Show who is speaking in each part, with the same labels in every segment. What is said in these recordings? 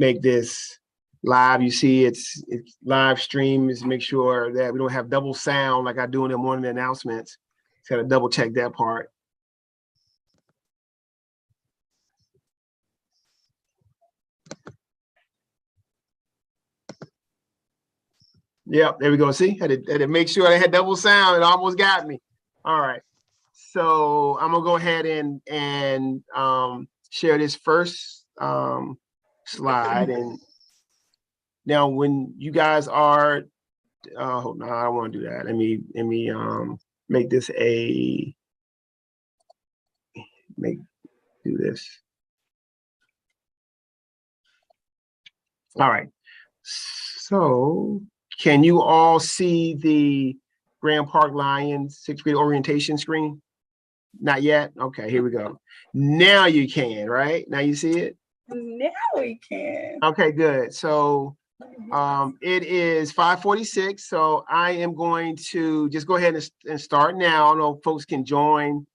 Speaker 1: make this live. You see it's live stream. Is make sure that we don't have double sound like I do in the morning announcements. Got to double check that part. Yep, there we go. See, had to make sure I had double sound. It almost got me. All right. So I'm gonna go ahead and share this first slide. And now when you guys are, hold on, I don't want to do that. Let me make this do this. All right. So can you all see the Grand Park Lions 6th grade orientation screen? Not yet? Okay, here we go. Now you can, right? Now you see it?
Speaker 2: Now we can.
Speaker 1: Okay, good. So it is 5:46. So I am going to just go ahead and start now. I know folks can join.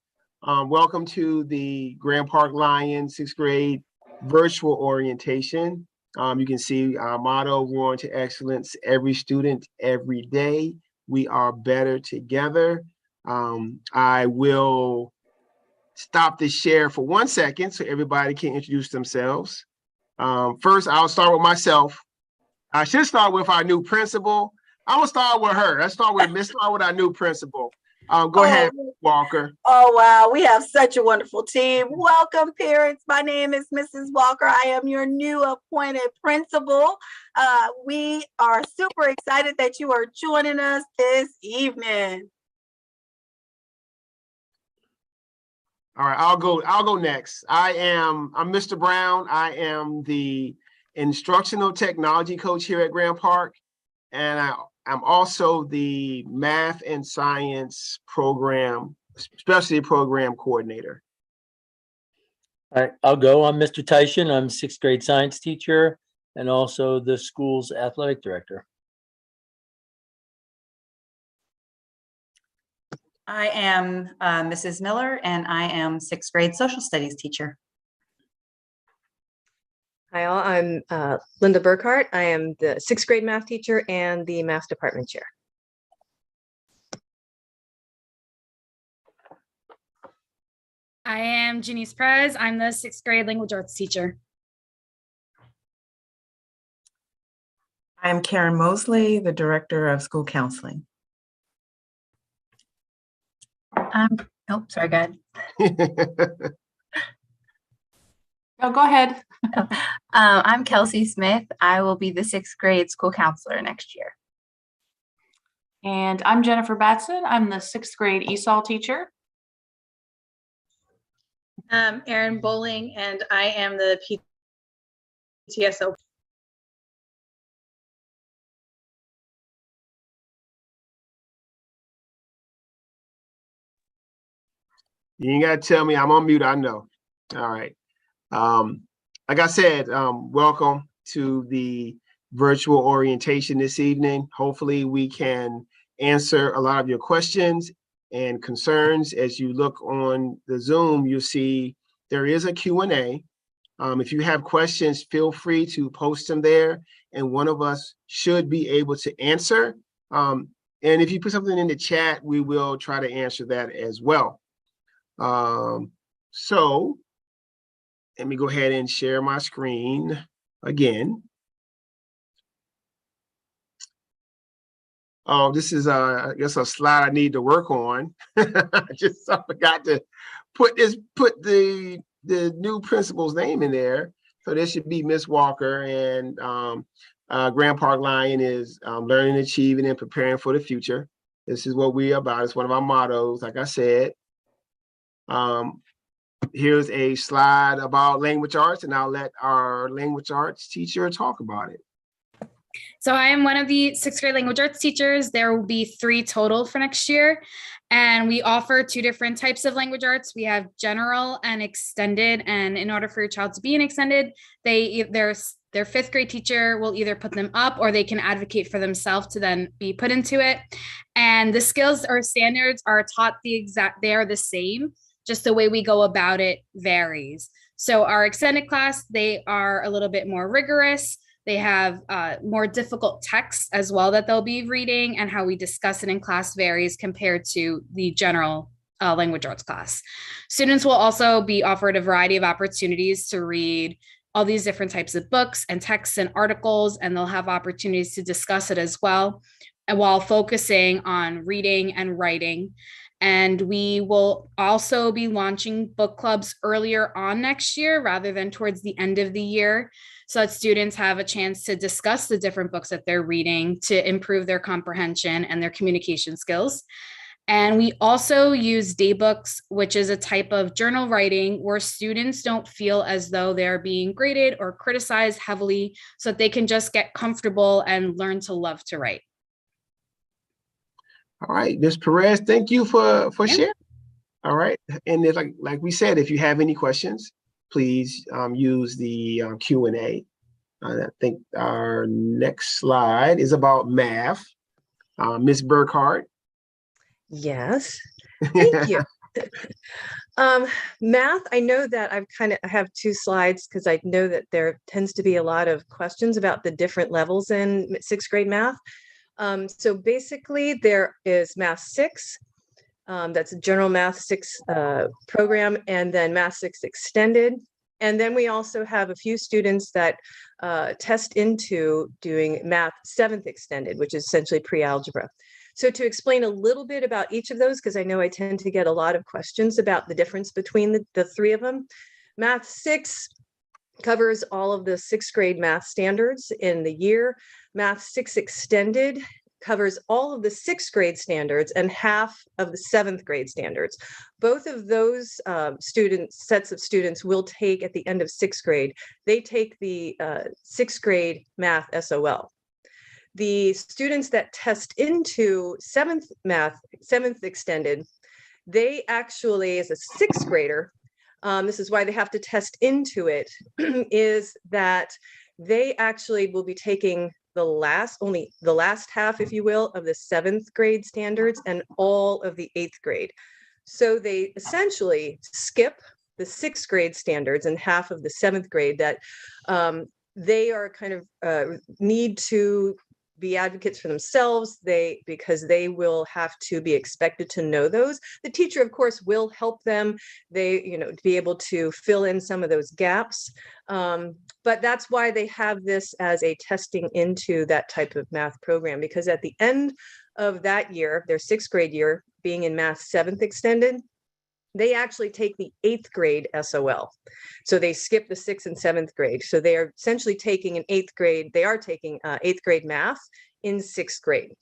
Speaker 1: Welcome to the Grand Park Lions 6th grade virtual orientation. You can see our motto, Roaring to Excellence, every student, every day. We are better together. I will stop the share for 1 second so everybody can introduce themselves. First, I'll start with myself. I should start with our new principal. I'm gonna start with her. Let's start with our new principal. Go ahead, Walker.
Speaker 2: Oh, wow. We have such a wonderful team. Welcome, parents. My name is Mrs. Walker. I am your new appointed principal. We are super excited that you are joining us this evening.
Speaker 1: All right, I'll go next. I'm Mr. Brown. I am the instructional technology coach here at Grand Park, and I'm also the math and science program, specialty program coordinator.
Speaker 3: All right, I'll go. I'm Mr. Tyson. I'm 6th grade science teacher and also the school's athletic director.
Speaker 4: I am Mrs. Miller, and I am 6th grade social studies teacher.
Speaker 5: Hi all, I'm Linda Burkhart. I am the 6th grade math teacher and the math department chair.
Speaker 6: I am Janice Perez. I'm the 6th grade language arts teacher.
Speaker 7: I'm Karen Mosley, the director of school counseling.
Speaker 4: Oh, sorry, go ahead.
Speaker 8: Oh, go ahead.
Speaker 9: I'm Kelsey Smith. I will be the 6th grade school counselor next year.
Speaker 8: And I'm Jennifer Batson. I'm the 6th grade ESOL teacher.
Speaker 10: Erin Bowling, and I am the PTSO.
Speaker 1: You ain't gotta tell me I'm on mute, I know. All right. Like I said, welcome to the virtual orientation this evening. Hopefully we can answer a lot of your questions and concerns. As you look on the Zoom, you'll see there is a Q&A. If you have questions, feel free to post them there, and one of us should be able to answer. And if you put something in the chat, we will try to answer that as well. So let me go ahead and share my screen again. Oh, this is I guess a slide I need to work on. I forgot to put the new principal's name in there. So this should be Miss Walker, and Grand Park Lion is learning, achieving, and preparing for the future. This is what we're about. It's one of our mottos, like I said. Here's a slide about language arts, and I'll let our language arts teacher talk about it.
Speaker 6: So I am one of the 6th grade language arts teachers. There will be 3 total for next year. And we offer 2 different types of language arts. We have general and extended. And in order for your child to be in extended, their 5th grade teacher will either put them up or they can advocate for themselves to then be put into it. And the skills or standards are taught they are the same. Just the way we go about it varies. So our extended class, they are a little bit more rigorous. They have more difficult texts as well that they'll be reading, and how we discuss it in class varies compared to the general language arts class. Students will also be offered a variety of opportunities to read all these different types of books and texts and articles, and they'll have opportunities to discuss it as well, and while focusing on reading and writing. And we will also be launching book clubs earlier on next year rather than towards the end of the year, so that students have a chance to discuss the different books that they're reading to improve their comprehension and their communication skills. And we also use daybooks, which is a type of journal writing where students don't feel as though they're being graded or criticized heavily, so that they can just get comfortable and learn to love to write.
Speaker 1: All right, Ms. Perez, thank you for
Speaker 6: Yeah.
Speaker 1: sharing. All right, and then like we said, if you have any questions, please use the Q&A. I think our next slide is about math. Ms. Burkhart.
Speaker 5: Yes, thank you. Math, I know that I have two slides because I know that there tends to be a lot of questions about the different levels in sixth grade math. So basically there is Math 6, that's a general Math 6 program, and then Math 6 extended. And then we also have a few students that test into doing Math 7th extended, which is essentially pre-algebra. So to explain a little bit about each of those, because I know I tend to get a lot of questions about the difference between the three of them. Math 6 covers all of the sixth grade math standards in the year. Math 6 extended covers all of the sixth grade standards and half of the seventh grade standards. Both of those sets of students will take at the end of sixth grade. They take the sixth grade math SOL. The students that test into seventh extended, they actually, as a sixth grader, this is why they have to test into it, is that they actually will be taking only the last half, if you will, of the seventh grade standards and all of the eighth grade. So they essentially skip the sixth grade standards and half of the seventh grade that they are kind of need to be advocates for themselves, because they will have to be expected to know those. The teacher, of course, will help them, to be able to fill in some of those gaps. But that's why they have this as a testing into that type of math program, because at the end of that year, their sixth grade year, being in Math 7th extended, they actually take the eighth grade SOL. So they skip the sixth and seventh grade. So they are essentially taking eighth grade math in sixth grade.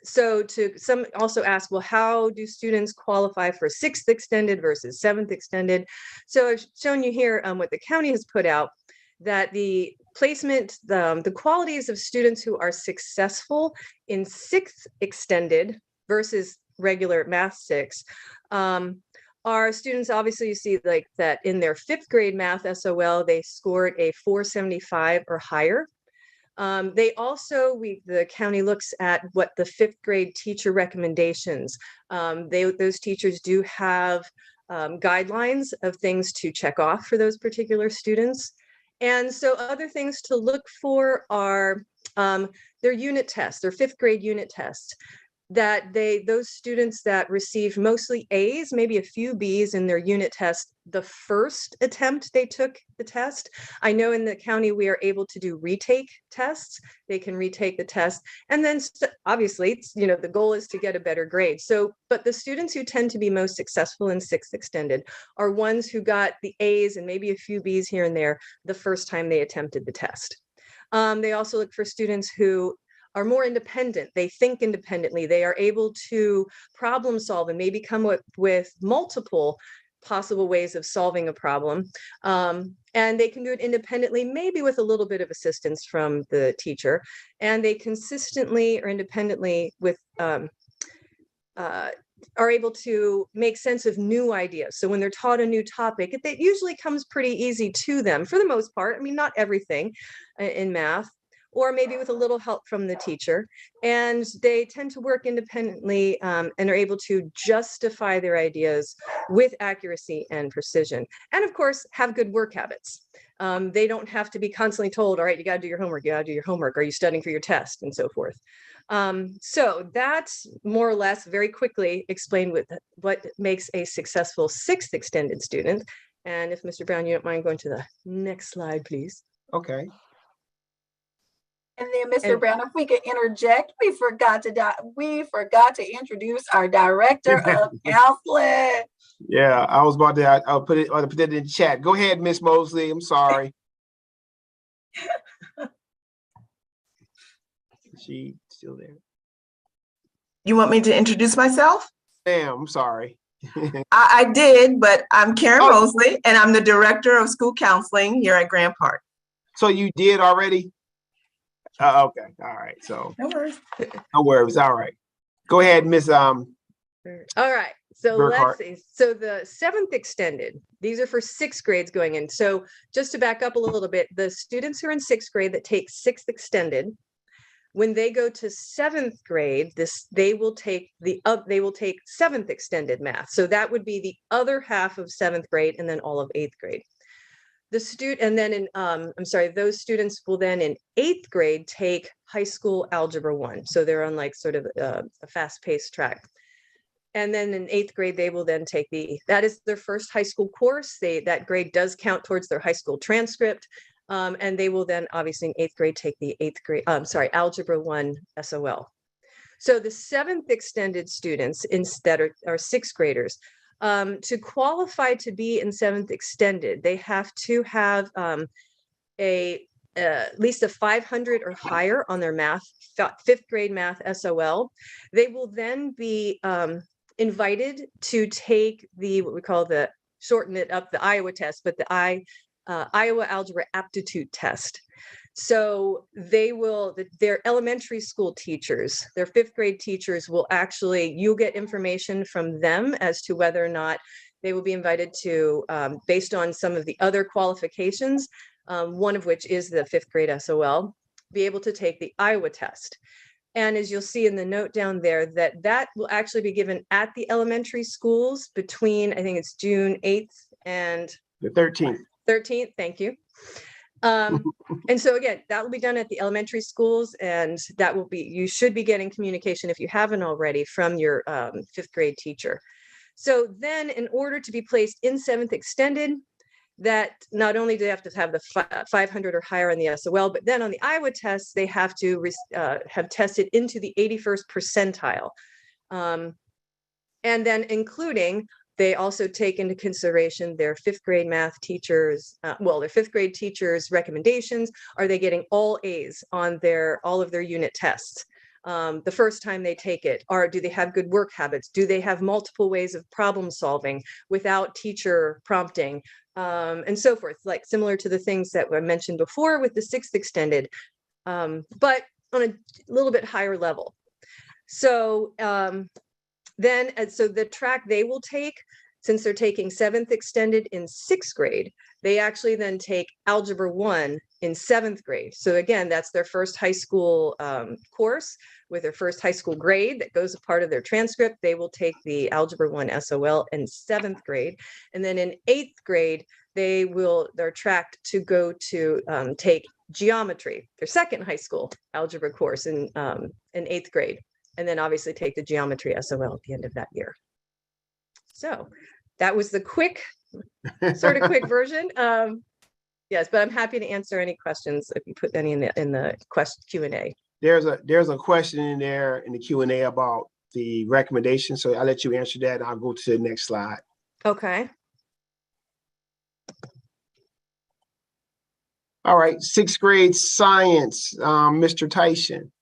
Speaker 5: So some also ask, well, how do students qualify for sixth extended versus seventh extended? So I've shown you here what the county has put out, that the placement, the qualities of students who are successful in sixth extended versus regular Math 6 are students, obviously you see like that in their fifth grade math SOL, they scored a 475 or higher. They also, the county looks at what the fifth grade teacher recommendations. Those teachers do have guidelines of things to check off for those particular students. And so other things to look for are their unit tests, their fifth grade unit tests, that those students that received mostly A's, maybe a few B's in their unit test the first attempt they took the test. I know in the county we are able to do retake tests. They can retake the test, and then obviously the goal is to get a better grade. So, but the students who tend to be most successful in sixth extended are ones who got the A's and maybe a few B's here and there the first time they attempted the test. They also look for students who are more independent. They think independently. They are able to problem solve and maybe come up with multiple possible ways of solving a problem. And they can do it independently, maybe with a little bit of assistance from the teacher. And they consistently or independently are able to make sense of new ideas. So when they're taught a new topic, it usually comes pretty easy to them for the most part. I mean, not everything in math. or maybe with a little help from the teacher. And they tend to work independently and are able to justify their ideas with accuracy and precision. And of course, have good work habits. They don't have to be constantly told, all right, you got to do your homework, you got to do your homework. Are you studying for your test, and so forth. So that's more or less very quickly explained with what makes a successful 6th extended student. And if Mr. Brown, you don't mind going to the next slide, please.
Speaker 1: Okay.
Speaker 2: And then, Mr. Brown, if we could interject, we forgot to introduce our director of counseling.
Speaker 1: Yeah, I was about to. I'll put it in chat. Go ahead, Miss Mosley. I'm sorry. She still there?
Speaker 7: You want me to introduce myself?
Speaker 1: Ma'am, I'm sorry.
Speaker 7: I did, but I'm Karen
Speaker 1: Oh.
Speaker 7: Mosley, and I'm the Director of School Counseling here at Grant Park.
Speaker 1: So you did already? Okay. All right. So
Speaker 7: No worries.
Speaker 1: no worries. All right. Go ahead, Miss.
Speaker 5: All right. So
Speaker 1: Burkhart.
Speaker 5: let's see. So the 7th extended, these are for 6th grades going in. So just to back up a little bit, the students who are in 6th grade that take 6th extended, when they go to 7th grade, they will take 7th extended math. So that would be the other half of 7th grade and then all of 8th grade. Those students will then in 8th grade take high school algebra 1. So they're on like sort of a fast-paced track. And then in 8th grade, they will then take that is their first high school course. That grade does count towards their high school transcript. And they will then obviously in 8th grade take the algebra 1 SOL. So the 7th extended students instead are 6th graders. To qualify to be in 7th extended, they have to have at least a 500 or higher on their math, 5th grade math SOL. They will then be invited to take what we call shorten it up, the Iowa test, but the Iowa Algebra Aptitude Test. So their elementary school teachers, their 5th grade teachers you'll get information from them as to whether or not they will be invited to, based on some of the other qualifications, one of which is the 5th grade SOL, be able to take the Iowa test. And as you'll see in the note down there, that will actually be given at the elementary schools between, I think it's June 8th and
Speaker 1: the 13th.
Speaker 5: 13th, thank you. And so again, that will be done at the elementary schools, and you should be getting communication if you haven't already from your 5th grade teacher. So then in order to be placed in 7th extended, that not only do they have to have the 500 or higher on the SOL, but then on the Iowa test, they have to have tested into the 81st percentile. And then including, they also take into consideration their 5th grade math teachers, their 5th grade teachers' recommendations. Are they getting all A's on all of their unit tests? The first time they take it, do they have good work habits? Do they have multiple ways of problem solving without teacher prompting? And so forth, like similar to the things that were mentioned before with the 6th extended, but on a little bit higher level. So so the track they will take, since they're taking 7th extended in 6th grade, they actually then take algebra 1 in 7th grade. So again, that's their first high school course with their first high school grade that goes a part of their transcript. They will take the algebra 1 SOL in 7th grade. And then in 8th grade, they're tracked to go to take geometry, their second high school algebra course in 8th grade. And then obviously take the geometry SOL at the end of that year. So that was the quick version. Yes, but I'm happy to answer any questions if you put any in the Q&A.
Speaker 1: There's a question in there in the Q&A about the recommendation. So I'll let you answer that, and I'll go to the next slide.
Speaker 5: Okay.
Speaker 1: All right, 6th grade science, Mr. Tyson.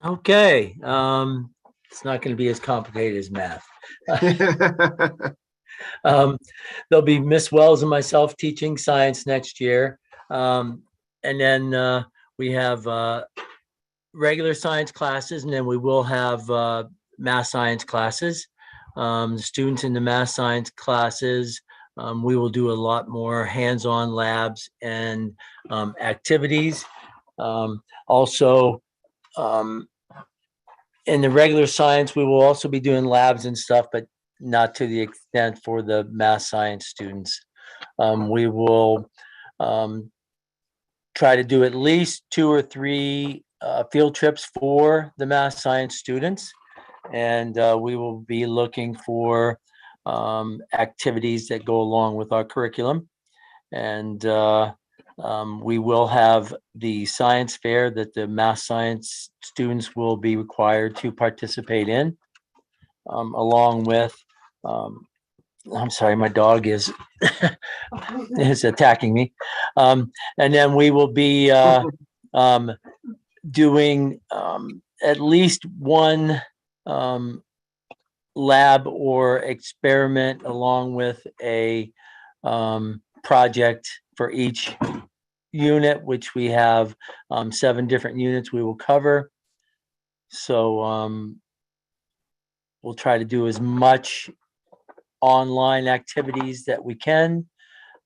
Speaker 3: Okay, it's not going to be as complicated as math. There'll be Miss Wells and myself teaching science next year. And then we have regular science classes, and then we will have math science classes. The students in the math science classes, we will do a lot more hands-on labs and activities. Also, in the regular science, we will also be doing labs and stuff, but not to the extent for the math science students. We will try to do at least 2 or 3 field trips for the math science students. And we will be looking for activities that go along with our curriculum. And we will have the science fair that the math science students will be required to participate in, along with, I'm sorry, my dog is is attacking me. And then we will be doing at least one lab or experiment along with a project for each unit, which we have 7 different units we will cover. So we'll try to do as much online activities that we can.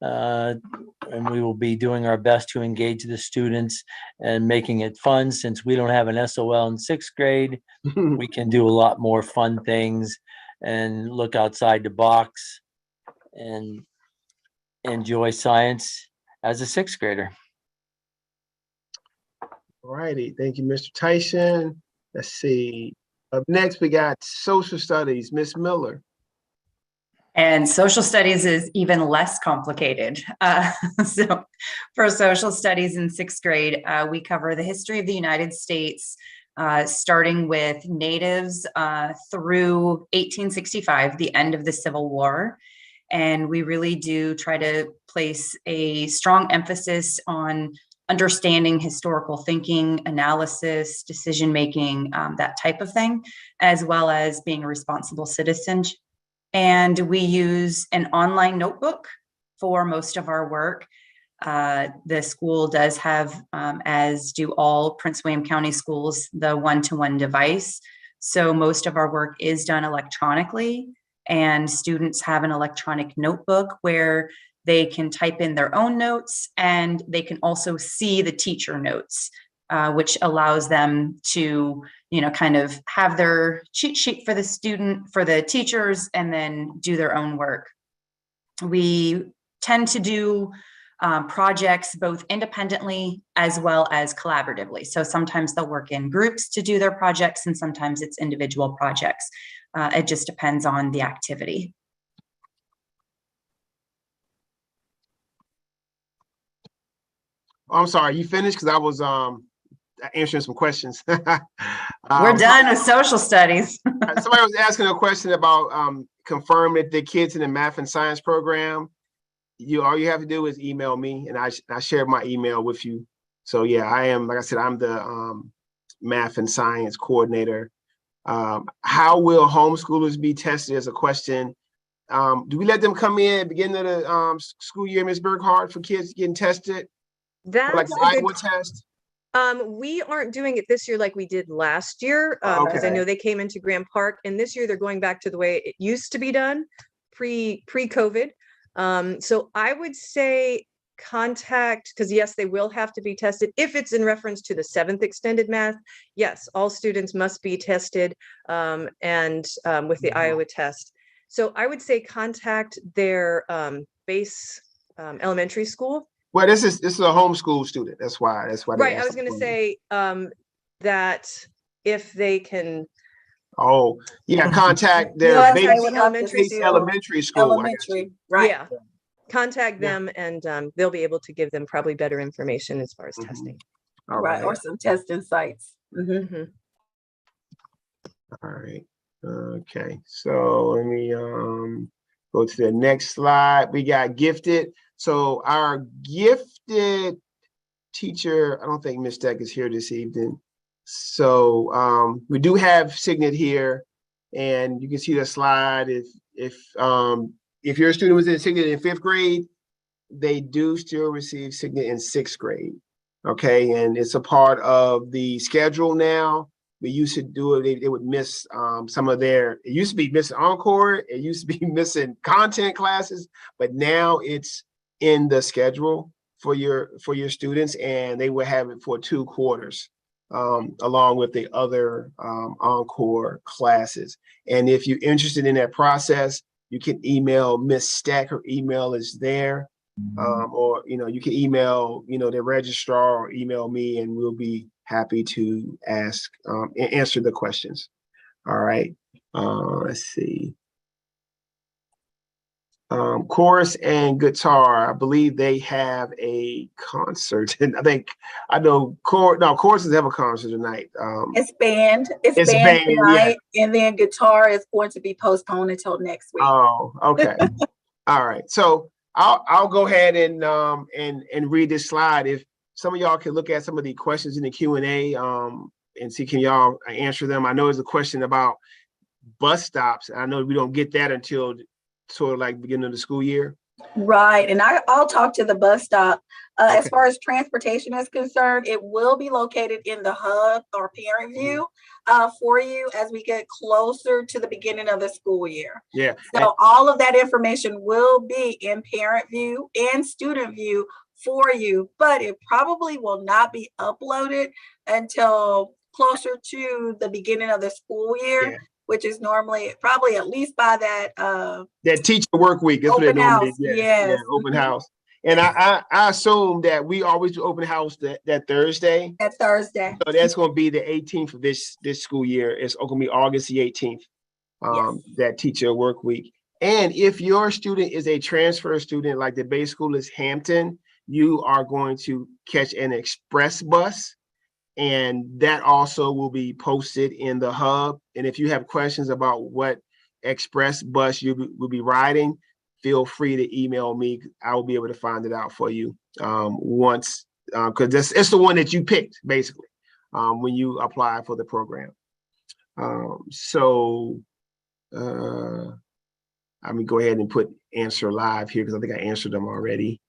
Speaker 3: And we will be doing our best to engage the students and making it fun. Since we don't have an SOL in 6th grade, we can do a lot more fun things and look outside the box and enjoy science as a 6th grader.
Speaker 1: All righty, thank you, Mr. Tyson. Let's see. Up next, we got social studies, Miss Miller.
Speaker 4: And social studies is even less complicated. So for social studies in 6th grade, we cover the history of the United States, starting with natives through 1865, the end of the Civil War. And we really do try to place a strong emphasis on understanding historical thinking, analysis, decision-making, that type of thing, as well as being a responsible citizen. And we use an online notebook for most of our work. The school does have, as do all Prince William County schools, the one-to-one device. So most of our work is done electronically, and students have an electronic notebook where they can type in their own notes, and they can also see the teacher notes, which allows them to, kind of have their cheat sheet for the teachers, and then do their own work. We tend to do projects both independently as well as collaboratively. So sometimes they'll work in groups to do their projects, and sometimes it's individual projects. It just depends on the activity.
Speaker 1: I'm sorry, you finished? Because I was answering some questions.
Speaker 4: We're done with social studies.
Speaker 1: Somebody was asking a question about confirming the kids in the math and science program. All you have to do is email me, and I shared my email with you. So yeah, I am, like I said, I'm the math and science coordinator. How will homeschoolers be tested is a question. Do we let them come in at the beginning of the school year, Ms. Burkhart, for kids getting tested?
Speaker 5: That's
Speaker 1: Like the Iowa test?
Speaker 5: We aren't doing it this year like we did last year, because I know they came into Graham Park, and this year they're going back to the way it used to be done pre-COVID. So I would say contact, because yes, they will have to be tested. If it's in reference to the 7th extended math, yes, all students must be tested, and with the Iowa test. So I would say contact their base elementary school.
Speaker 1: Well, this is a homeschool student. That's why.
Speaker 5: Right. I was going to say that if they can.
Speaker 1: Oh, yeah. Contact their elementary school.
Speaker 2: Elementary, right?
Speaker 5: Yeah. Contact them, and they'll be able to give them probably better information as far as testing.
Speaker 1: All
Speaker 2: Right, or some testing sites.
Speaker 5: Mm-hmm.
Speaker 1: All right. Okay. So let me go to the next slide. We got gifted. So our gifted teacher, I don't think Ms. Deck is here this evening. So we do have Signet here, and you can see the slide. If your student was in Signet in 5th grade, they do still receive Signet in 6th grade. Okay, and it's a part of the schedule now. We used to do it, they would miss some of it used to be missing Encore, it used to be missing content classes, but now it's in the schedule for your students, and they will have it for 2 quarters, along with the other encore classes. And if you're interested in that process, you can email Miss Stack. Her email is there, or you can email the registrar or email me, and we'll be happy to answer the questions. All right. Let's see. Chorus and guitar, I believe they have a concert, and I know choruses have a concert tonight.
Speaker 2: It's band. It's band
Speaker 1: band
Speaker 2: tonight, and then guitar is going to be postponed until next week.
Speaker 1: Oh, okay. All right. So I'll go ahead and read this slide. If some of y'all can look at some of the questions in the Q&A and see, can y'all answer them? I know there's a question about bus stops. I know we don't get that until sort of like beginning of the school year.
Speaker 2: Right, and I'll talk to the bus stop.
Speaker 1: Okay.
Speaker 2: As far as transportation is concerned, it will be located in the hub or parent view for you as we get closer to the beginning of the school year.
Speaker 1: Yeah.
Speaker 2: So all of that information will be in parent view and student view for you, but it probably will not be uploaded until closer to the beginning of the school year. Yeah. Which is normally probably at least by that
Speaker 1: teacher work week. That's what it normally is.
Speaker 2: Yes.
Speaker 1: Open house. And I assume that we always do open house that Thursday.
Speaker 2: That Thursday.
Speaker 1: So that's going to be the 18th of this school year. It's going to be August the 18th. Yes. That teacher work week. And if your student is a transfer student, like the base school is Hampton, you are going to catch an express bus. And that also will be posted in the hub. And if you have questions about what express bus you will be riding, feel free to email me. I will be able to find it out for you once, because it's the one that you picked, basically, when you apply for the program. I'm going to go ahead and put answer live here, because I think I answered them already.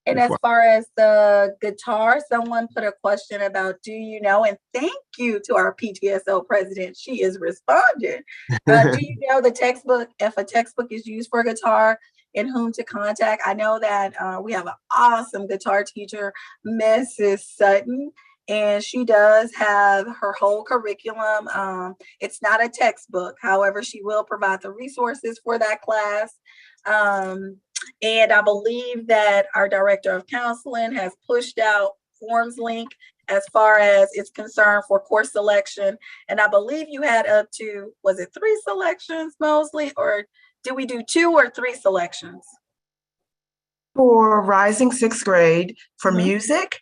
Speaker 2: And as far as the guitar, someone put a question about, do you know, and thank you to our PTSO president. She is responding. Do you know the textbook, if a textbook is used for guitar, and whom to contact? I know that we have an awesome guitar teacher, Mrs. Sutton, and she does have her whole curriculum. It's not a textbook. However, she will provide the resources for that class. And I believe that our director of counseling has pushed out forms link as far as it's concerned for course selection. And I believe you had up to, was it 3 selections mostly, or did we do 2 or 3 selections?
Speaker 7: For rising 6th grade, for music,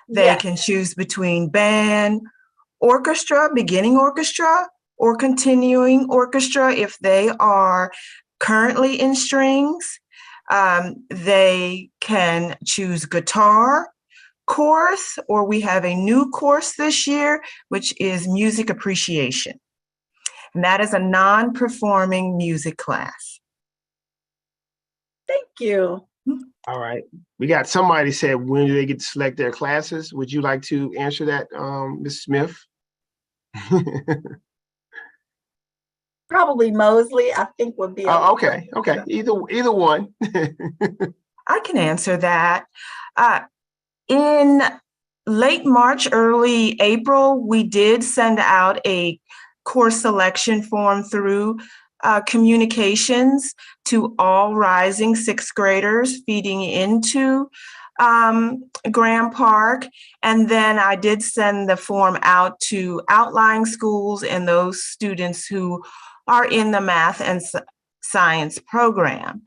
Speaker 7: they can choose between band, orchestra, beginning orchestra, or continuing orchestra if they are currently in strings. They can choose guitar, chorus, or we have a new course this year, which is music appreciation. And that is a non-performing music class.
Speaker 2: Thank you.
Speaker 1: All right. We got somebody said, when do they get to select their classes? Would you like to answer that, Ms. Smith?
Speaker 2: Probably Mosley, I think would be.
Speaker 1: Okay. Either one.
Speaker 7: I can answer that. In late March, early April, we did send out a course selection form through communications to all rising 6th graders feeding into Graham Park. And then I did send the form out to outlying schools and those students who are in the math and science program.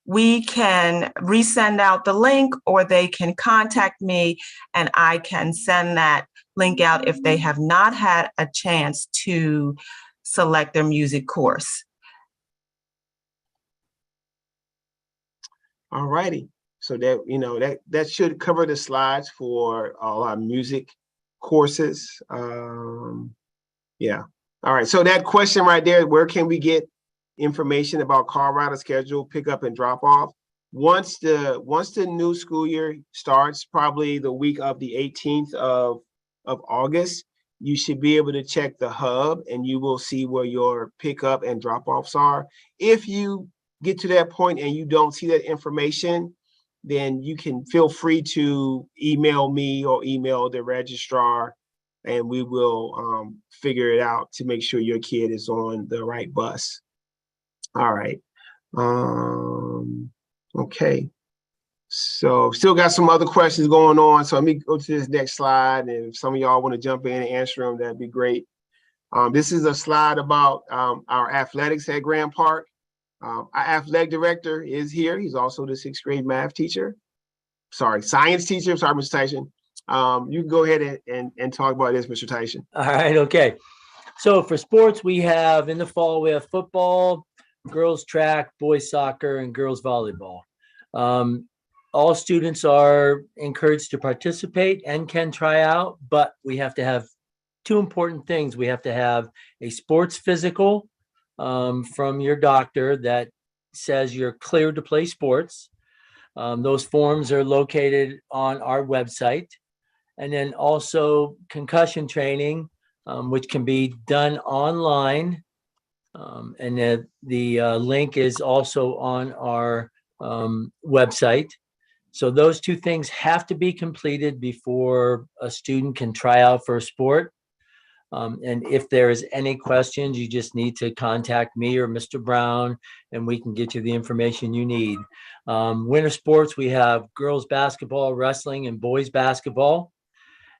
Speaker 7: We can resend out the link, or they can contact me and I can send that link out if they have not had a chance to select their music course.
Speaker 1: All righty. So that, that should cover the slides for all our music courses. Yeah. All right. So that question right there, where can we get information about car rider schedule, pick up and drop off? Once the new school year starts, probably the week of the 18th of August, you should be able to check the hub and you will see where your pickup and drop offs are. If you get to that point and you don't see that information, then you can feel free to email me or email the registrar, and we will figure it out to make sure your kid is on the right bus. All right. Okay. So still got some other questions going on. So let me go to this next slide. And if some of y'all want to jump in and answer them, that'd be great. This is a slide about our athletics at Graham Park. Our athletic director is here. He's also the 6th grade math teacher. Sorry, science teacher. Sorry, Mr. Tyson. You can go ahead and talk about this, Mr. Tyson.
Speaker 3: All right, okay. So for sports, we have in the fall, we have football, girls track, boys soccer, and girls volleyball. All students are encouraged to participate and can try out, but we have to have two important things. We have to have a sports physical from your doctor that says you're cleared to play sports. Those forms are located on our website. And then also concussion training, which can be done online. And the link is also on our website. So those two things have to be completed before a student can try out for a sport. And if there is any questions, you just need to contact me or Mr. Brown, and we can get you the information you need. Winter sports, we have girls basketball, wrestling, and boys basketball.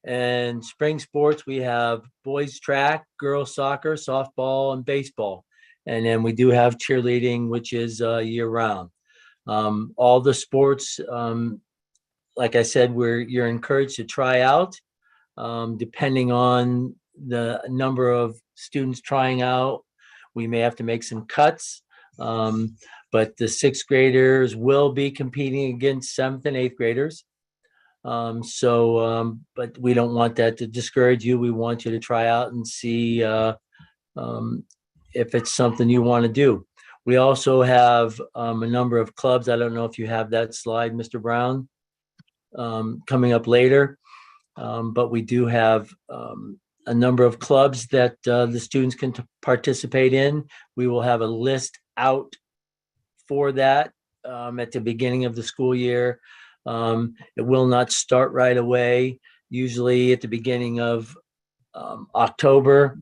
Speaker 3: And spring sports, we have boys track, girls soccer, softball, and baseball. And then we do have cheerleading, which is year round. All the sports, like I said, you're encouraged to try out, depending on the number of students trying out. We may have to make some cuts, but the 6th graders will be competing against 7th and 8th graders. But we don't want that to discourage you. We want you to try out and see if it's something you want to do. We also have a number of clubs. I don't know if you have that slide, Mr. Brown, coming up later. But we do have a number of clubs that the students can participate in. We will have a list out for that at the beginning of the school year. It will not start right away. Usually at the beginning of October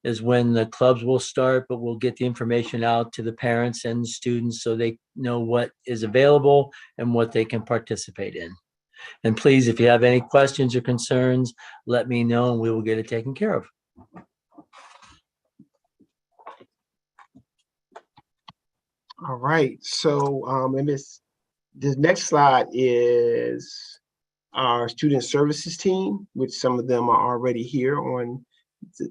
Speaker 3: is when the clubs will start, but we'll get the information out to the parents and the students so they know what is available and what they can participate in. And please, if you have any questions or concerns, let me know and we will get it taken care of.
Speaker 1: All right. So, and this next slide is our student services team, which some of them are already here on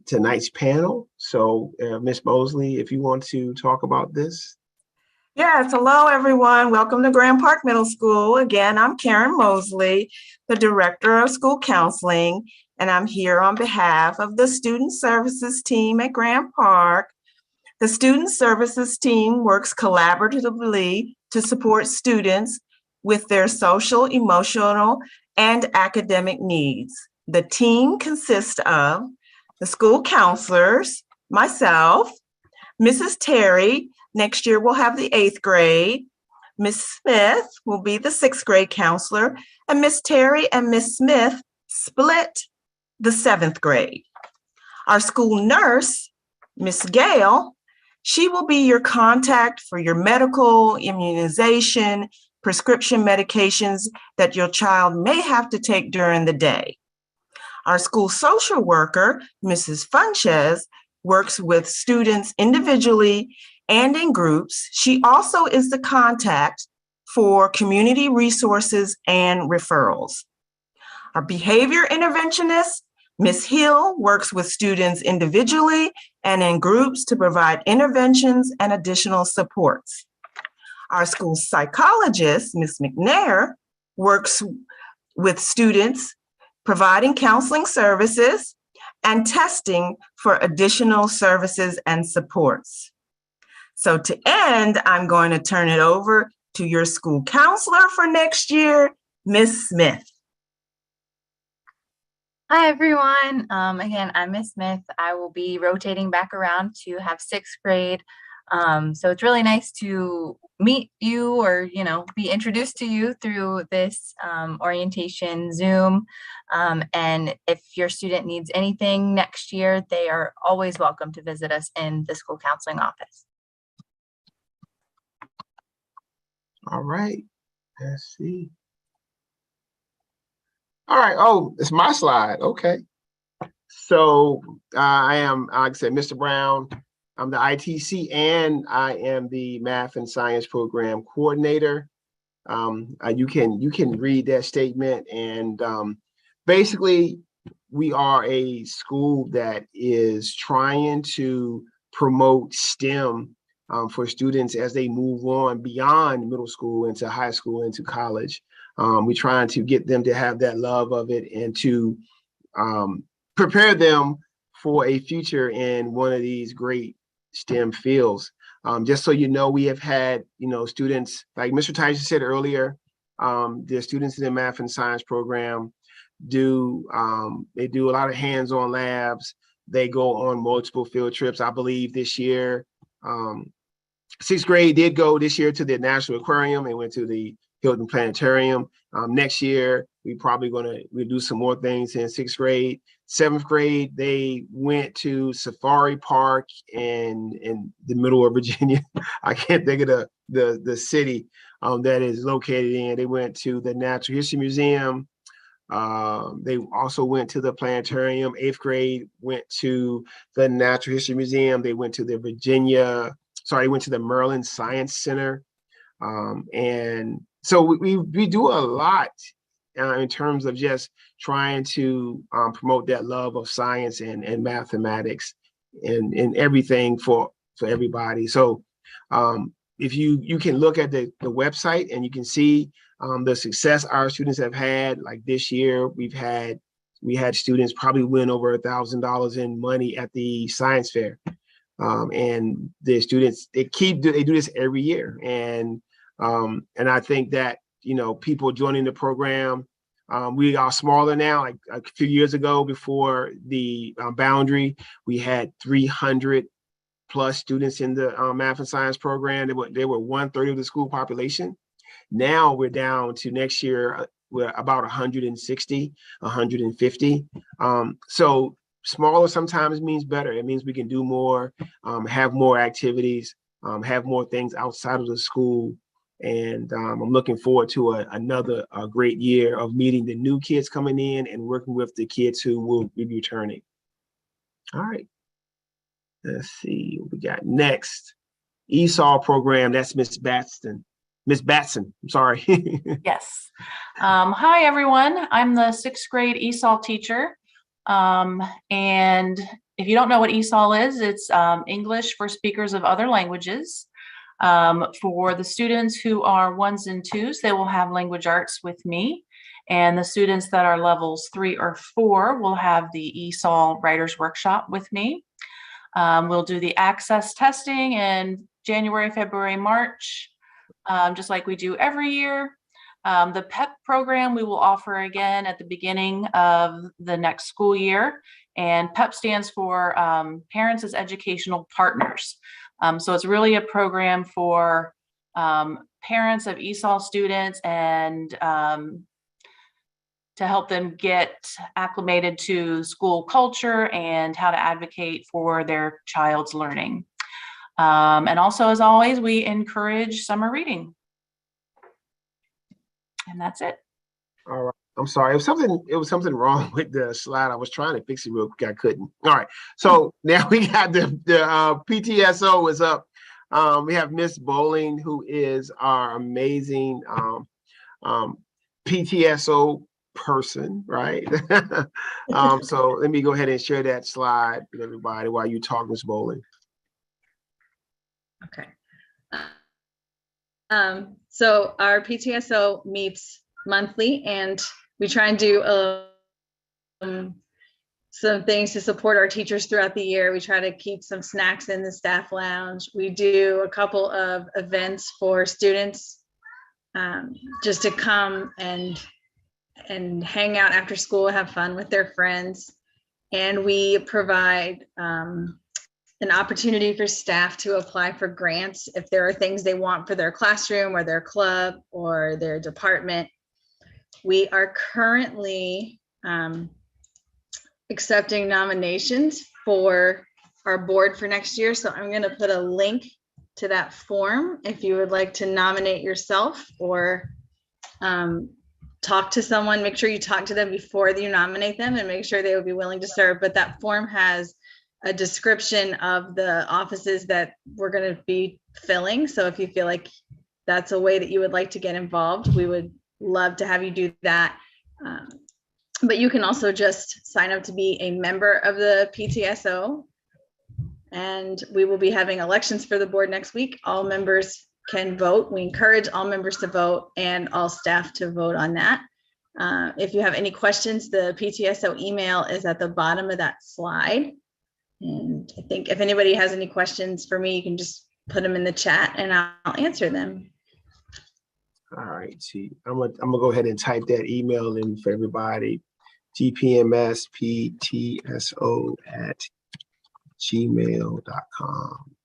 Speaker 1: tonight's panel. So, Ms. Mosley, if you want to talk about this.
Speaker 7: Yes, hello everyone. Welcome to Graham Park Middle School. Again, I'm Karen Mosley, the Director of School Counseling, and I'm here on behalf of the Student Services team at Graham Park. The Student Services team works collaboratively to support students with their social, emotional, and academic needs. The team consists of the school counselors, myself, Mrs. Terry. Next year, we'll have the 8th grade. Ms. Smith will be the 6th grade counselor, and Ms. Terry and Ms. Smith split the 7th grade. Our school nurse, Ms. Gale, she will be your contact for your medical, immunization, prescription medications that your child may have to take during the day. Our school social worker, Mrs. Funches, works with students individually and in groups. She also is the contact for community resources and referrals. Our behavior interventionist, Ms. Hill, works with students individually and in groups to provide interventions and additional supports. Our school psychologist, Ms. McNair, works with students providing counseling services and testing for additional services and supports. So to end, I'm going to turn it over to your school counselor for next year, Ms. Smith.
Speaker 9: Hi, everyone. Again, I'm Ms. Smith. I will be rotating back around to have 6th grade So it's really nice to meet you or, be introduced to you through this orientation Zoom. And if your student needs anything next year, they are always welcome to visit us in the school counseling office.
Speaker 1: All right, let's see. All right, oh, it's my slide, okay. So I am, like I said, Mr. Brown. I'm the ITC and I am the Math and Science Program Coordinator. You can read that statement, and basically we are a school that is trying to promote STEM for students as they move on beyond middle school into high school, into college. We're trying to get them to have that love of it and to prepare them for a future in one of these great STEM fields. Just so you know, we have had, students, like Mr. Tyson said earlier, the students in the Math and Science program they do a lot of hands-on labs. They go on multiple field trips. I believe this year, sixth grade did go this year to the National Aquarium. They went to the Hilton Planetarium. Next year, we'll do some more things in sixth grade. Seventh grade, they went to Safari Park in the middle of Virginia. I can't think of the city that is located in. They went to the Natural History Museum. They also went to the planetarium. Eighth grade went to the Natural History Museum. They went to the went to the Maryland Science Center. And so we do a lot in terms of just trying to promote that love of science and mathematics and everything for everybody. So if you can look at the website and you can see the success our students have had. Like this year, we had students probably win over $1,000 in money at the science fair. And the students, they do this every year. And I think that, people joining the program, we are smaller now. Like a few years ago, before the boundary, we had 300 plus students in the Math and Science program. They were 1/3 of the school population. Now we're down to next year, we're about 160, 150. So smaller sometimes means better. It means we can do more, have more activities, have more things outside of the school. And I'm looking forward to another great year of meeting the new kids coming in and working with the kids who will be returning. All right. Let's see what we got next. ESOL program, that's Miss Batson. Miss Batson, I'm sorry.
Speaker 8: Yes. Hi, everyone. I'm the sixth grade ESOL teacher. And if you don't know what ESOL is, it's English for speakers of other languages. For the students who are 1s and 2s, they will have language arts with me. And the students that are levels 3 or 4 will have the ESOL Writers Workshop with me. We'll do the access testing in January, February, March, just like we do every year. The PEP program we will offer again at the beginning of the next school year. And PEP stands for Parents as Educational Partners. So it's really a program for parents of ESOL students and to help them get acclimated to school culture and how to advocate for their child's learning. And also, as always, we encourage summer reading. And that's it.
Speaker 1: All right. I'm sorry. It was something wrong with the slide. I was trying to fix it real quick. I couldn't. All right. So now we got the PTSO is up. We have Miss Bowling, who is our amazing PTSO person, right? So let me go ahead and share that slide with everybody while you talk, Miss Bowling.
Speaker 10: Okay. So our PTSO meets monthly, and we try and do some things to support our teachers throughout the year. We try to keep some snacks in the staff lounge. We do a couple of events for students just to come and hang out after school, have fun with their friends. And we provide an opportunity for staff to apply for grants if there are things they want for their classroom or their club or their department. We are currently accepting nominations for our board for next year. So I'm going to put a link to that form if you would like to nominate yourself or talk to someone. Make sure you talk to them before you nominate them and make sure they would be willing to serve. But that form has a description of the offices that we're going to be filling. So if you feel like that's a way that you would like to get involved, we would love to have you do that. But you can also just sign up to be a member of the PTSO. And we will be having elections for the board next week. All members can vote. We encourage all members to vote and all staff to vote on that. If you have any questions, the PTSO email is at the bottom of that slide. And I think if anybody has any questions for me, you can just put them in the chat and I'll answer them.
Speaker 1: All right, see, I'm gonna go ahead and type that email in for everybody. gpmsptso@gmail.com.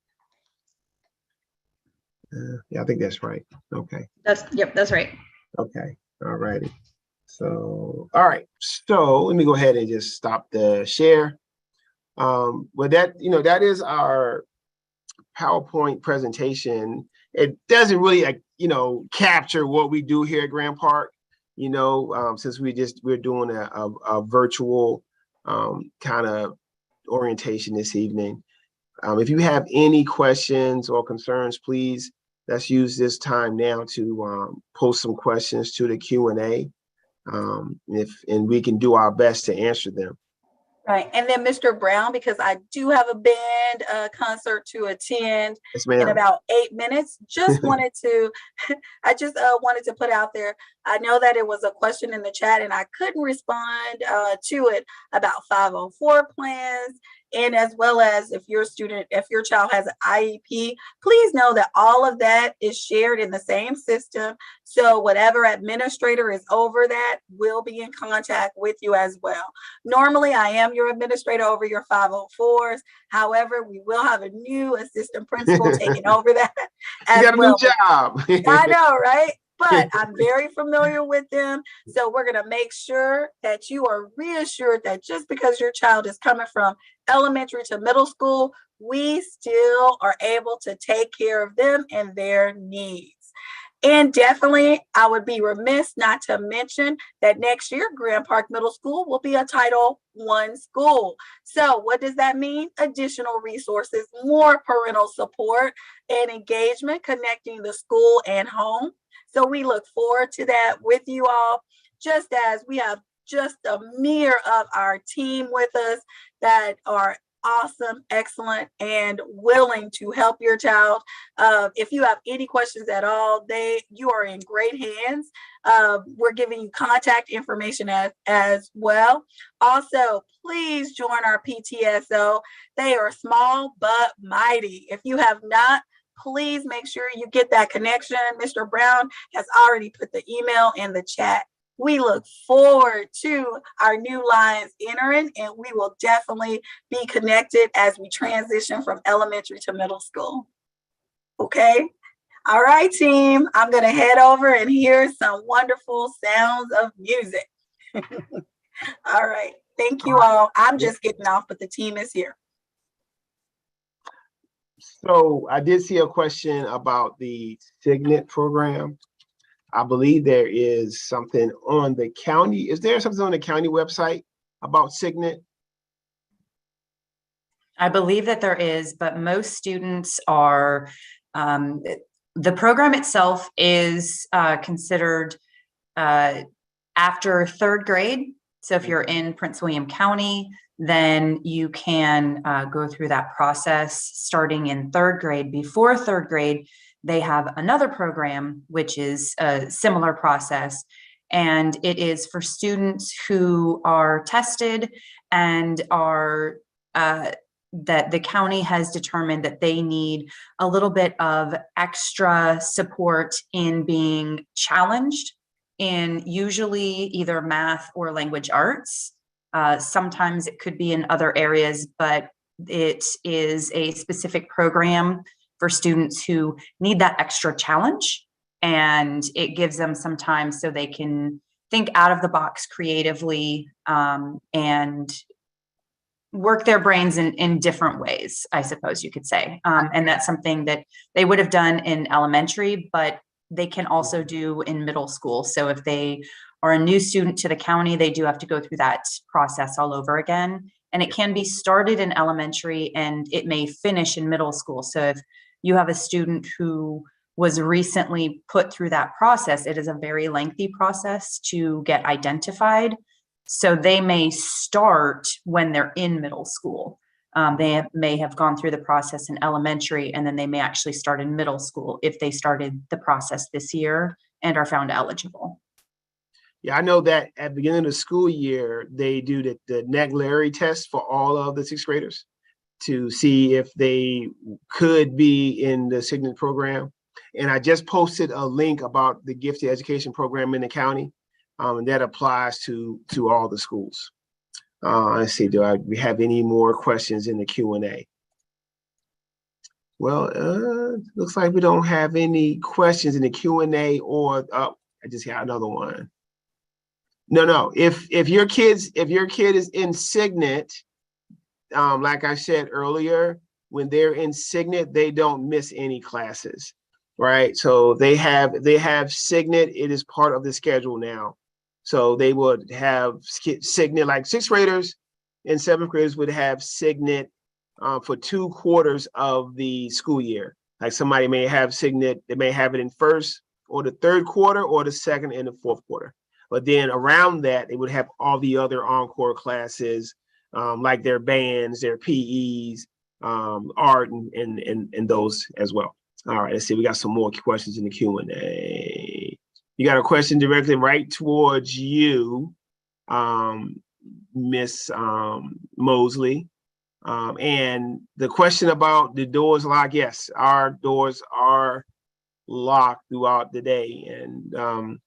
Speaker 1: Yeah, I think that's right. Okay.
Speaker 10: Yep, that's right.
Speaker 1: Okay. All righty. So, all right. So let me go ahead and just stop the share. Well, that is our PowerPoint presentation. It doesn't really, capture what we do here at Grand Park. Since we're doing a virtual kind of orientation this evening. If you have any questions or concerns, please let's use this time now to post some questions to the Q&A. And we can do our best to answer them.
Speaker 2: Right. And then Mr. Brown, because I do have a band concert to attend in about 8 minutes, wanted to put out there. I know that it was a question in the chat and I couldn't respond to it about 504 plans. And as well as if your child has an IEP, please know that all of that is shared in the same system. So whatever administrator is over that will be in contact with you as well. Normally, I am your administrator over your 504s. However, we will have a new assistant principal taking over that as well.
Speaker 1: You got a new job.
Speaker 2: I know, right? But I'm very familiar with them. So we're going to make sure that you are reassured that just because your child is coming from elementary to middle school, we still are able to take care of them and their needs. And definitely, I would be remiss not to mention that next year, Grand Park Middle School will be a Title I school. So what does that mean? Additional resources, more parental support and engagement, connecting the school and home. So we look forward to that with you all, just as we have just a mirror of our team with us that are awesome, excellent, and willing to help your child. If you have any questions at all, you are in great hands. We're giving you contact information as well. Also, please join our PTSO. They are small but mighty. If you have not, please make sure you get that connection. Mr. Brown has already put the email in the chat. We look forward to our new lines entering, and we will definitely be connected as we transition from elementary to middle school. Okay? All right, team. I'm going to head over and hear some wonderful sounds of music. All right. Thank you all. I'm just getting off, but the team is here.
Speaker 1: So I did see a question about the Signet program. I believe there is something on the county. Is there something on the county website about Signet?
Speaker 4: I believe that there is, but most students are, the program itself is considered after third grade. So if you're in Prince William County, then you can go through that process starting in third grade. Before third grade, they have another program, which is a similar process. And it is for students who are tested and are, that the county has determined that they need a little bit of extra support in being challenged in usually either math or language arts. Sometimes it could be in other areas, but It is a specific program for students who need that extra challenge, and it gives them some time so they can think out of the box creatively, and work their brains in different ways, I suppose you could say. And that's something that they would have done in elementary, but they can also do in middle school. So if they are a new student to the county, they do have to go through that process all over again. And it can be started in elementary and it may finish in middle school. So if you have a student who was recently put through that process, it is a very lengthy process to get identified. So they may start when they're in middle school. They may have gone through the process in elementary, and then they may actually start in middle school if they started the process this year and are found eligible.
Speaker 1: Yeah, I know that at the beginning of the school year, they do the Naegeli test for all of the sixth graders to see if they could be in the Signet program. And I just posted a link about the gifted education program in the county, and that applies to all the schools. Let's see, we have any more questions in the Q&A? Well, looks like we don't have any questions in the Q&A, or I just got another one. No. If your kid is in Signet, like I said earlier, when they're in Signet, they don't miss any classes, right? So they have Signet. It is part of the schedule now. So they would have Signet, like sixth graders and seventh graders would have Signet for 2 quarters of the school year. Like somebody may have Signet, they may have it in first or the third quarter or the second and the fourth quarter. But then around that, they would have all the other encore classes, like their bands, their PEs, art, and those as well. All right, let's see. We got some more questions in the Q&A. You got a question directly right towards you, Miss Mosley. And the question about the doors locked, yes, our doors are locked throughout the day. And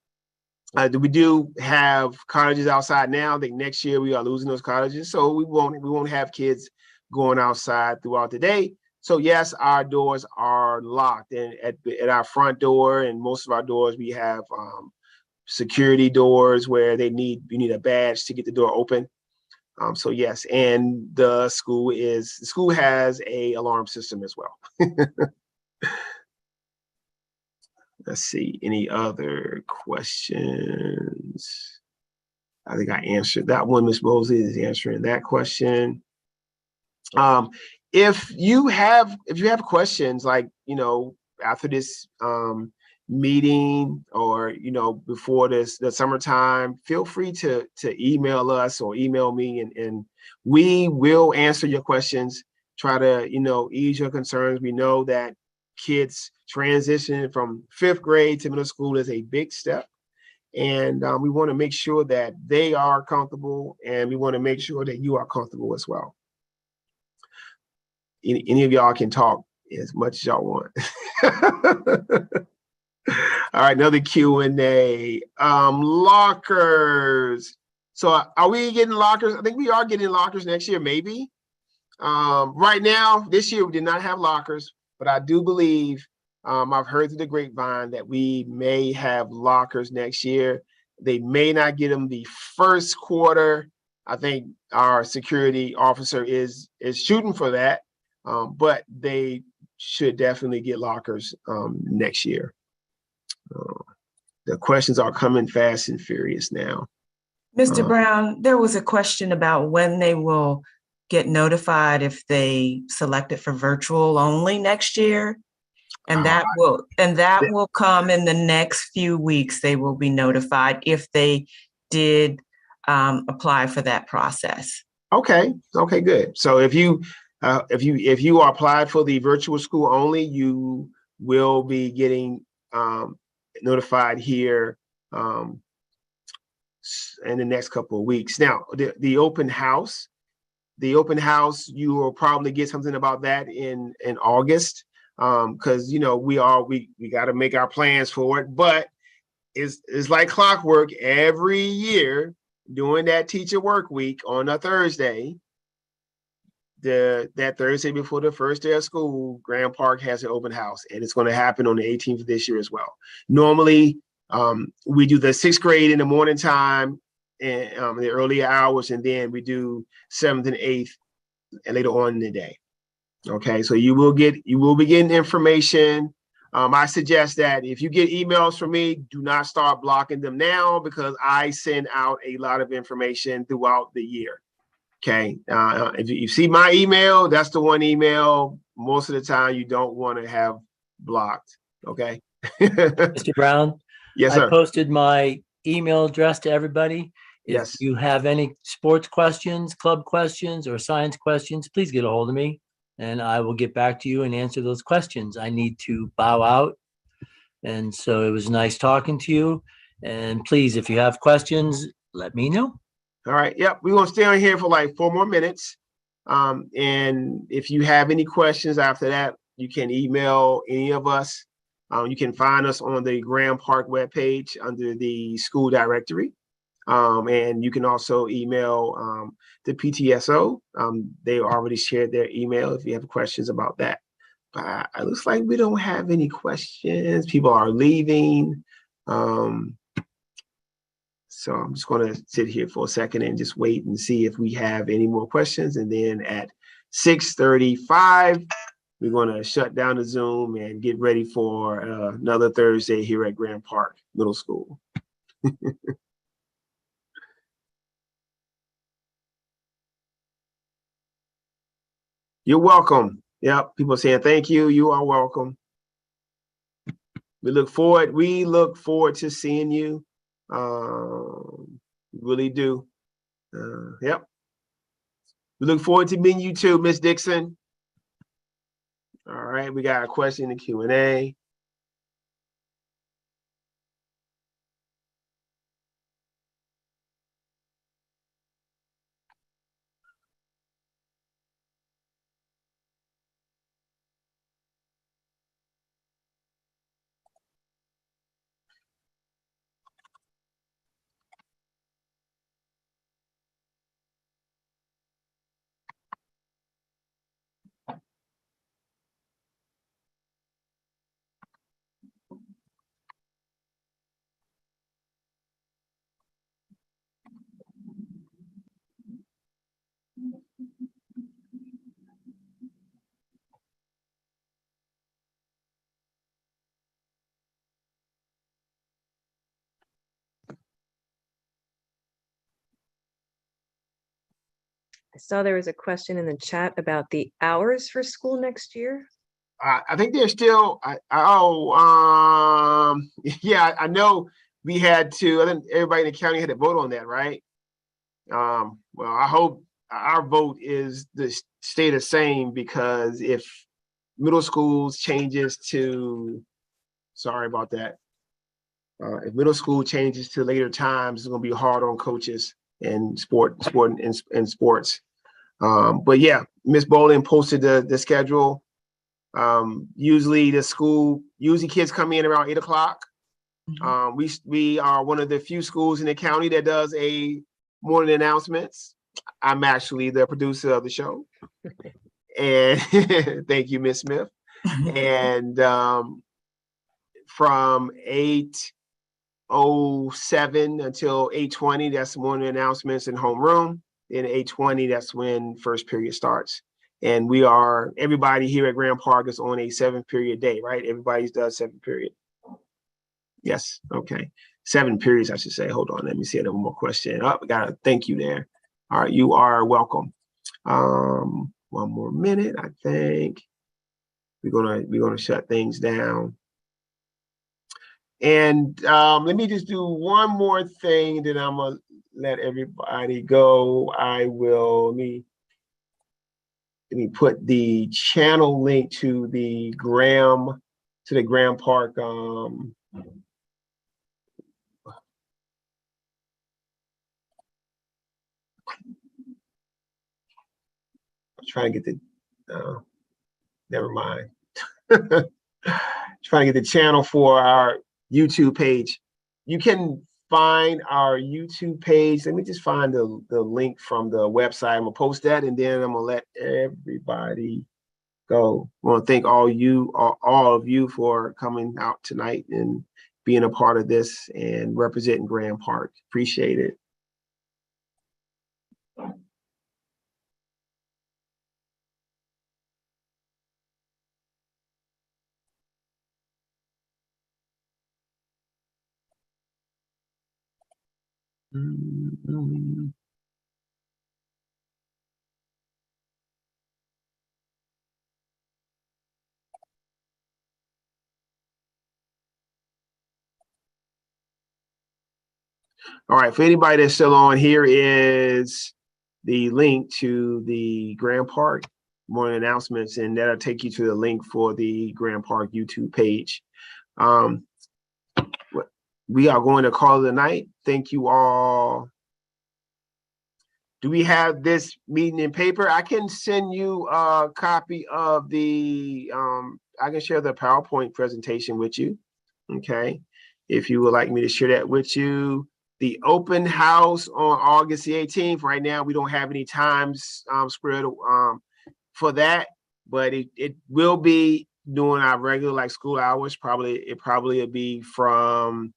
Speaker 1: we do have cottages outside now. I think next year we are losing those cottages, so we won't have kids going outside throughout the day. So yes, our doors are locked, and at our front door and most of our doors, we have security doors where you need a badge to get the door open. So yes, and the school has a alarm system as well. Let's see, any other questions? I think I answered that one. Ms. Mosley is answering that question. If you have questions, like, after this meeting or, before the summertime, feel free to email us or email me, and we will answer your questions, try to, ease your concerns. We know that kids transition from 5th grade to middle school is a big step. And we want to make sure that they are comfortable, and we want to make sure that you are comfortable as well. Any of y'all can talk as much as y'all want. All right, another Q&A. Lockers. So are we getting lockers? I think we are getting lockers next year, maybe. Right now, this year we did not have lockers, but I do believe I've heard through the grapevine that we may have lockers next year. They may not get them the first quarter. I think our security officer is shooting for that, but they should definitely get lockers next year. The questions are coming fast and furious now.
Speaker 7: Mr. Brown, there was a question about when they will get notified if they selected for virtual only next year. And that will come in the next few weeks. They will be notified if they did apply for that process. Okay, good. So if you are applied for the virtual school only, you will be getting notified here in the next couple of weeks. Now, the open house, you will probably get something about that in August. Because we got to make our plans for it, but it's like clockwork. Every year during that teacher work week on a Thursday,
Speaker 1: that Thursday before the first day of school, Graham Park has an open house, and it's going to happen on the 18th of this year as well. Normally, we do the 6th grade in the morning time and the early hours, and then we do 7th and 8th and later on in the day. Okay, so you will be getting information. I suggest that if you get emails from me, do not start blocking them now, because I send out a lot of information throughout the year. Okay, if you see my email, that's the one email most of the time you don't want to have blocked. Okay.
Speaker 3: Mr. Brown?
Speaker 1: Yes,
Speaker 3: I
Speaker 1: sir.
Speaker 3: posted my email address to everybody. If
Speaker 1: Yes.
Speaker 3: you have any sports questions, club questions, or science questions, please get a hold of me and I will get back to you and answer those questions. I need to bow out. And so it was nice talking to you. And please, if you have questions, let me know.
Speaker 1: All right. Yep. We're going to stay on here for like 4 more minutes. And if you have any questions after that, you can email any of us. You can find us on the Graham Park webpage under the school directory. And you can also email the PTSO. They already shared their email if you have questions about that. But it looks like we don't have any questions. People are leaving. So I'm just going to sit here for a second and just wait and see if we have any more questions. And then at 6:35, we're going to shut down the Zoom and get ready for another Thursday here at Graham Park Middle School. You're welcome. Yep, people saying thank you. You are welcome. We look forward to seeing you. Really do. Yep. We look forward to meeting you too, Miss Dixon. All right, we got a question in the Q&A.
Speaker 5: I saw there was a question in the chat about the hours for school next year.
Speaker 1: I think they're still. Yeah, I know we had to. I think everybody in the county had to vote on that, right? Well, I hope our vote is to stay the same, because if middle schools changes to, sorry about that. If middle school changes to later times, it's going to be hard on coaches and sports. But yeah, Miss Bolin posted the schedule. Usually kids come in around 8 o'clock. We are one of the few schools in the county that does a morning announcements. I'm actually the producer of the show. And thank you, Miss Smith. And from 8:07 until 8:20, that's morning announcements in homeroom. Then 8:20, that's when first period starts. And everybody here at Graham Park is on a 7-period day, right? Everybody does 7 period. Yes, okay. 7 periods, I should say. Hold on, let me see one more question. Oh, we got a thank you there. All right, you are welcome. One more minute, I think. We're gonna shut things down. And let me just do one more thing, then I'm gonna let everybody go. Let me put the channel link to the Graham Park. I'm trying to get never mind. Trying to get the channel for our YouTube page. You can find our YouTube page. Let me just find the link from the website. I'm gonna post that, and then I'm gonna let everybody go. I want to thank all of you for coming out tonight and being a part of this and representing Grand Park. Appreciate it. All right, for anybody that's still on, here is the link to the Grand Park morning announcements, and that'll take you to the link for the Grand Park YouTube page. We are going to call it a night. Thank you all. Do we have this meeting in paper? I can send you a copy of the, I can share the PowerPoint presentation with you, okay? If you would like me to share that with you. The open house on August the 18th, right now, we don't have any times spread for that, but it will be during our regular like school hours. It probably will be for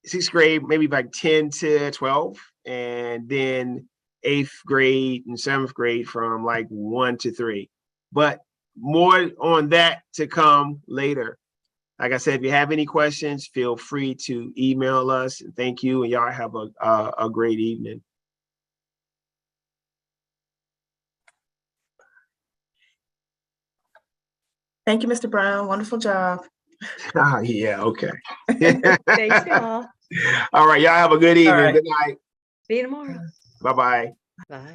Speaker 1: 6th grade, maybe like 10 to 12, and then 8th grade and 7th grade from like 1 to 3. But more on that to come later. Like I said, if you have any questions, feel free to email us. Thank you, and y'all have a great evening.
Speaker 7: Thank you, Mr. Brown. Wonderful job.
Speaker 1: Yeah, okay.
Speaker 5: Thanks, y'all.
Speaker 1: All right, y'all have a good evening.
Speaker 3: right.
Speaker 1: Good night.
Speaker 5: See you tomorrow.
Speaker 1: Bye-bye.
Speaker 5: Bye.